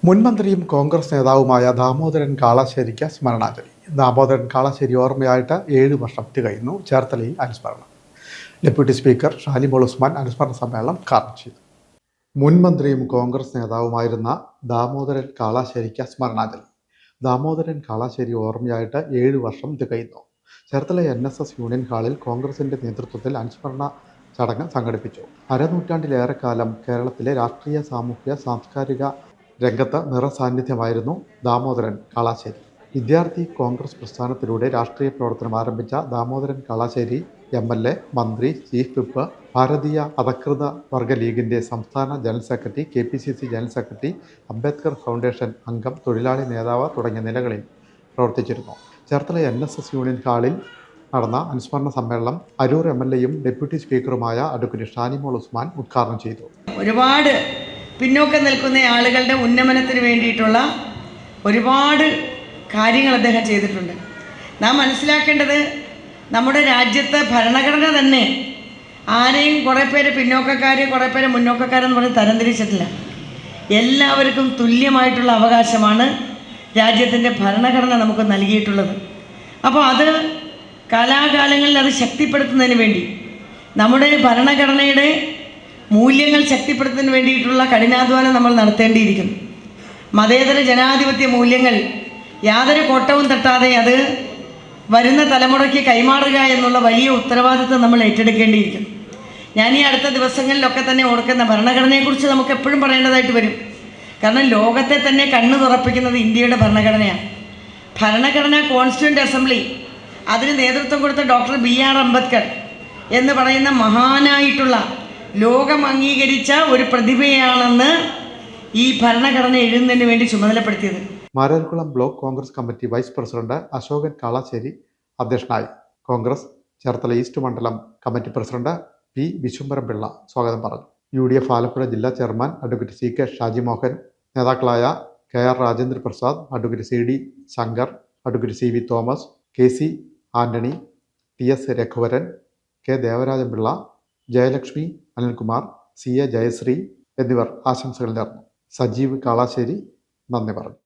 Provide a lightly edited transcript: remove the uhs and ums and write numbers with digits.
മുൻമന്ത്രിയും കോൺഗ്രസ് നേതാവുമായ ദാമോദരൻ കാളശ്ശേരിക്ക് സ്മരണാഞ്ജലി. ദാമോദരൻ കാളശ്ശേരി ഓർമ്മയായിട്ട് 7 വർഷം തികയുന്നു. ചേർത്തലയിൽ അനുസ്മരണം. ഡെപ്യൂട്ടി സ്പീക്കർ ഷാനിമോൾ ഉസ്മാൻ അനുസ്മരണ സമ്മേളനം ഉദ്ഘാടനം ചെയ്തു. മുൻമന്ത്രിയും കോൺഗ്രസ് നേതാവുമായിരുന്ന ദാമോദരൻ കാളശ്ശേരിക്ക് സ്മരണാഞ്ജലി. ദാമോദരൻ കാളശ്ശേരി ഓർമ്മയായിട്ട് 7 വർഷം തികയുന്നു. ചേർത്തല NSS യൂണിയൻ ഹാളിൽ കോൺഗ്രസിന്റെ നേതൃത്വത്തിൽ അനുസ്മരണ ചടങ്ങ് സംഘടിപ്പിച്ചു. അരനൂറ്റാണ്ടിലേറെക്കാലം കേരളത്തിലെ രാഷ്ട്രീയ, സാമൂഹ്യ, സാംസ്കാരിക രംഗത്ത് നിറസാന്നിധ്യമായിരുന്നു ദാമോദരൻ കാളശ്ശേരി. വിദ്യാർത്ഥി കോൺഗ്രസ് പ്രസ്ഥാനത്തിലൂടെ രാഷ്ട്രീയ പ്രവർത്തനം ആരംഭിച്ച ദാമോദരൻ കാളശ്ശേരി MLA, മന്ത്രി, ചീഫ് വിപ്പ്, ഭാരതീയ അധകൃത വർഗ ലീഗിൻ്റെ സംസ്ഥാന general secretary, KPCC general secretary, Ambedkar foundation അംഗം, തൊഴിലാളി നേതാവ് തുടങ്ങിയ നിലകളിൽ പ്രവർത്തിച്ചിരുന്നു. ചേർത്തല NSS യൂണിയൻ ഹാളിൽ നടന്ന അനുസ്മരണ സമ്മേളനം അരൂർ MLAയും ഡെപ്യൂട്ടി സ്പീക്കറുമായ അഡ്വക്കേറ്റ് ഷാനിമോൾ ഉസ്മാൻ ഉദ്ഘാടനം ചെയ്തു. ഒരുപാട് പിന്നോക്കം നിൽക്കുന്ന ആളുകളുടെ ഉന്നമനത്തിന് വേണ്ടിയിട്ടുള്ള ഒരുപാട് കാര്യങ്ങൾ അദ്ദേഹം ചെയ്തിട്ടുണ്ട്. നാം മനസ്സിലാക്കേണ്ടത്, നമ്മുടെ രാജ്യത്തെ ഭരണഘടന തന്നെ ആരെയും കുറേ പേര് പിന്നോക്കക്കാർ, കുറേ പേര് മുന്നോക്കക്കാരെന്ന് പറഞ്ഞ് തരംതിരിച്ചിട്ടില്ല. എല്ലാവർക്കും തുല്യമായിട്ടുള്ള അവകാശമാണ് രാജ്യത്തിൻ്റെ ഭരണഘടന നമുക്ക് നൽകിയിട്ടുള്ളത്. അപ്പോൾ അത് കാലാകാലങ്ങളിൽ അത് ശക്തിപ്പെടുത്തുന്നതിന് വേണ്ടി നമ്മുടെ ഭരണഘടനയുടെ മൂല്യങ്ങൾ ശക്തിപ്പെടുത്തുന്നതിന് വേണ്ടിയിട്ടുള്ള കഠിനാധ്വാനം നമ്മൾ നടത്തേണ്ടിയിരിക്കുന്നു. മതേതര ജനാധിപത്യ മൂല്യങ്ങൾ യാതൊരു കോട്ടവും തട്ടാതെ അത് വരുന്ന തലമുറയ്ക്ക് കൈമാറുക എന്നുള്ള വലിയ ഉത്തരവാദിത്വം നമ്മൾ ഏറ്റെടുക്കേണ്ടിയിരിക്കുന്നു. ഞാൻ ഈ അടുത്ത ദിവസങ്ങളിലൊക്കെ തന്നെ ഓർക്കുന്ന ഭരണഘടനയെക്കുറിച്ച് നമുക്ക് എപ്പോഴും പറയേണ്ടതായിട്ട് വരും. കാരണം ലോകത്തെ തന്നെ കണ്ണു തുറപ്പിക്കുന്നത് ഇന്ത്യയുടെ ഭരണഘടനയാണ്. ഭരണഘടന കോൺസ്റ്റിറ്റ്യൂവൻ്റ് അസംബ്ലി, അതിന് നേതൃത്വം കൊടുത്ത ഡോക്ടർ BR അംബേദ്കർ എന്ന് പറയുന്ന മഹാനായിട്ടുള്ള, ലോകം അംഗീകരിച്ച ഒരു പ്രതിഭയാണെന്ന് ഈ ഭരണഘടന എഴുതുന്നതിന് വേണ്ടി ചുമതലപ്പെടുത്തിയത്. Mararkulam block Congress committee vice president Ashokan Kalasseri അധ്യക്ഷനായി. കോൺഗ്രസ് ചേർത്തല ഈസ്റ്റ് മണ്ഡലം കമ്മിറ്റി പ്രസിഡന്റ് P. വിശ്വംഭരപിള്ള സ്വാഗതം പറഞ്ഞു. UDF ആലപ്പുഴ ജില്ലാ ചെയർമാൻ അഡ്വക്കേറ്റ് CK ഷാജിമോഹൻ, നേതാക്കളായ KR Rajendra Prasad, advocate CD Shankar, advocate CV Thomas, KC Antony, TS Raghuvaran, K Devarajanpillai, Jayalakshmi, Anilkumar, CA Jayashree എന്നിവർ ആശംസകൾ നേർന്നു. സജീവ് കാളശ്ശേരി നന്ദി പറഞ്ഞു.